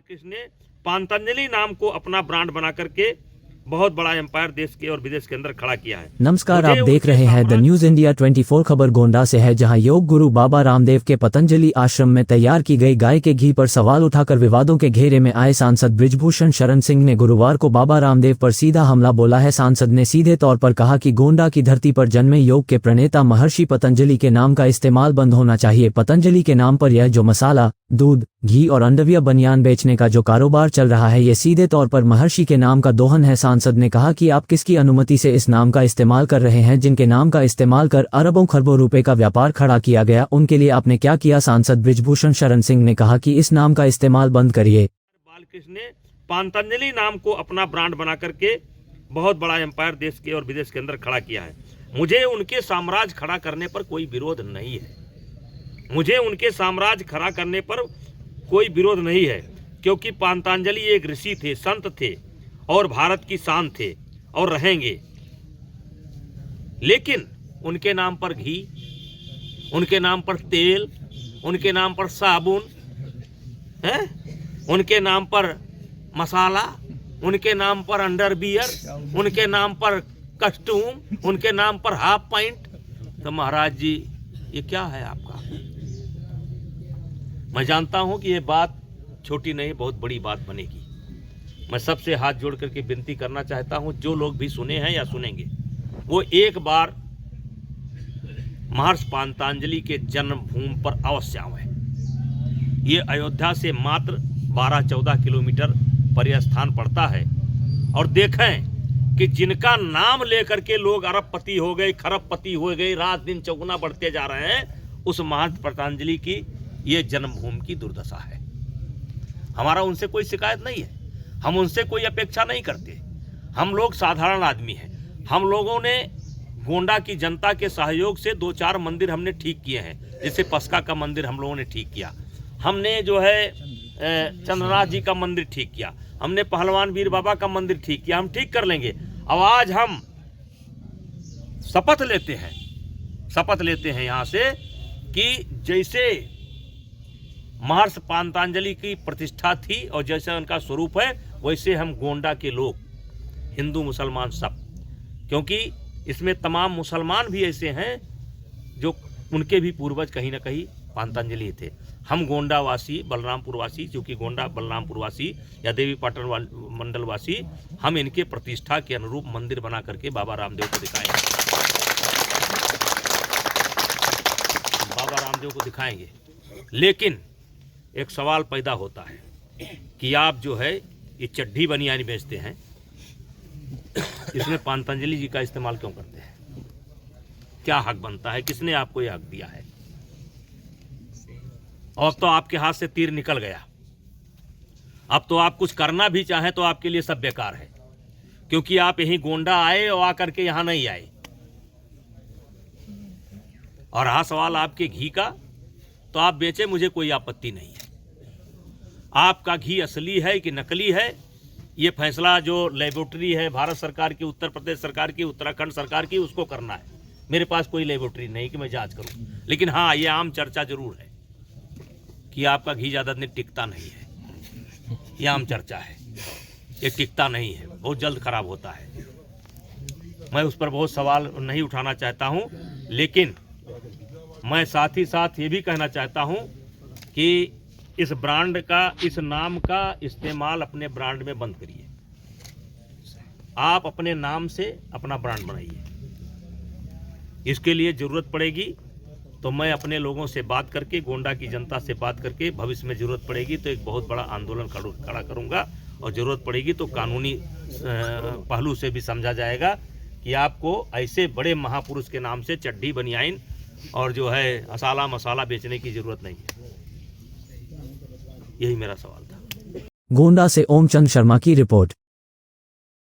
बालकृष्ण ने पतंजलि नाम को अपना ब्रांड बना करके बहुत बड़ा एम्पायर देश के और विदेश के अंदर खड़ा किया है। नमस्कार, आप देख रहे हैं द न्यूज इंडिया 24। खबर गोंडा से है, जहां योग गुरु बाबा रामदेव के पतंजलि आश्रम में तैयार की गई गाय के घी पर सवाल उठाकर विवादों के घेरे में आए सांसद बृजभूषण शरण सिंह ने गुरुवार को बाबा रामदेव पर सीधा हमला बोला है। सांसद ने सीधे तौर पर कहा कि गोंडा की धरती पर जन्मे योग के प्रणेता महर्षि पतंजलि के नाम का इस्तेमाल बंद होना चाहिए। पतंजलि के नाम पर यह जो मसाला, दूध, घी और अंडविया बनियान बेचने का जो कारोबार चल रहा है, ये सीधे तौर पर महर्षि के नाम का दोहन है। सांसद ने कहा कि आप किसकी अनुमति से इस नाम का इस्तेमाल कर रहे हैं? जिनके नाम का इस्तेमाल कर अरबों खरबों रुपए का व्यापार खड़ा किया गया, उनके लिए आपने क्या किया? सांसद बृजभूषण शरण सिंह ने कहा कि इस नाम का इस्तेमाल बंद करिए। बालकृष्ण ने पतंजलि नाम को अपना ब्रांड बना करके बहुत बड़ा एम्पायर देश के और विदेश के अंदर खड़ा किया है। मुझे उनके साम्राज्य खड़ा करने पर कोई विरोध नहीं है। मुझे उनके साम्राज्य खड़ा करने पर कोई विरोध नहीं है, क्योंकि पतंजलि एक ऋषि थे, संत थे और भारत की शान थे और रहेंगे। लेकिन उनके नाम पर घी, उनके नाम पर तेल, उनके नाम पर साबुन है, उनके नाम पर मसाला, उनके नाम पर अंडरवियर, उनके नाम पर कस्टूम, उनके नाम पर हाफ पैंट। तो महाराज जी, ये क्या है आपका? मैं जानता हूं कि ये बात छोटी नहीं, बहुत बड़ी बात बनेगी। मैं सबसे हाथ जोड़ करके विनती करना चाहता हूं, जो लोग भी सुने हैं या सुनेंगे, वो एक बार महर्षि पतंजलि के जन्मभूमि पर अवश्य आए। ये अयोध्या से मात्र 12-14 किलोमीटर पर स्थान पड़ता है, और देखें कि जिनका नाम लेकर के लोग अरबपति हो गए, खरबपति हो गए, रात दिन चौगुना बढ़ते जा रहे हैं, उस महर्षि पतंजलि की ये जन्मभूमि की दुर्दशा है। हमारा उनसे कोई शिकायत नहीं है, हम उनसे कोई अपेक्षा नहीं करते। हम लोग साधारण आदमी हैं। हम लोगों ने गोंडा की जनता के सहयोग से 2-4 मंदिर हमने ठीक किए हैं। जैसे पस्का का मंदिर हम लोगों ने ठीक किया, हमने जो है चंद्रनाथ जी का मंदिर ठीक किया, हमने पहलवान वीर बाबा का मंदिर ठीक किया। हम ठीक कर लेंगे। अब आज हम शपथ लेते हैं यहाँ से कि जैसे महर्षि पतंजलि की प्रतिष्ठा थी और जैसा उनका स्वरूप है, वैसे हम गोंडा के लोग, हिंदू मुसलमान सब, क्योंकि इसमें तमाम मुसलमान भी ऐसे हैं जो उनके भी पूर्वज कहीं ना कहीं पतंजलि थे। हम गोंडा वासी, बलरामपुर वासी, क्योंकि गोंडा बलरामपुर वासी या देवी पाटन मंडल वासी, हम इनके प्रतिष्ठा के अनुरूप मंदिर बना करके बाबा रामदेव को दिखाएंगे। लेकिन एक सवाल पैदा होता है कि आप जो है ये चड्ढी बनियानी बेचते हैं, इसमें पतंजलि जी का इस्तेमाल क्यों करते हैं? क्या हक बनता है? किसने आपको ये हक दिया है? और तो आपके हाथ से तीर निकल गया। अब तो आप कुछ करना भी चाहें तो आपके लिए सब बेकार है, क्योंकि आप यहीं गोंडा आए और आकर के यहां नहीं आए। और रहा सवाल आपके घी का, तो आप बेचे, मुझे कोई आपत्ति नहीं है। आपका घी असली है कि नकली है, ये फैसला जो लेबोरेटरी है भारत सरकार की, उत्तर प्रदेश सरकार की, उत्तराखंड सरकार की, उसको करना है। मेरे पास कोई लेबोरेटरी नहीं कि मैं जांच करूं। लेकिन हाँ, ये आम चर्चा जरूर है कि आपका घी ज़्यादा दिन टिकता नहीं है। ये आम चर्चा है, ये टिकता नहीं है, बहुत जल्द खराब होता है। मैं उस पर बहुत सवाल नहीं उठाना चाहता हूँ, लेकिन मैं साथ ही साथ ये भी कहना चाहता हूँ कि इस ब्रांड का, इस नाम का इस्तेमाल अपने ब्रांड में बंद करिए। आप अपने नाम से अपना ब्रांड बनाइए। इसके लिए ज़रूरत पड़ेगी तो मैं अपने लोगों से बात करके, गोंडा की जनता से बात करके, भविष्य में ज़रूरत पड़ेगी तो एक बहुत बड़ा आंदोलन खड़ा करूँगा, और ज़रूरत पड़ेगी तो कानूनी पहलू से भी समझा जाएगा कि आपको ऐसे बड़े महापुरुष के नाम से चड्ढी बनियाइन और जो है मसाला बेचने की ज़रूरत नहीं है। यही मेरा सवाल था। गोंडा से ओमचंद शर्मा की रिपोर्ट।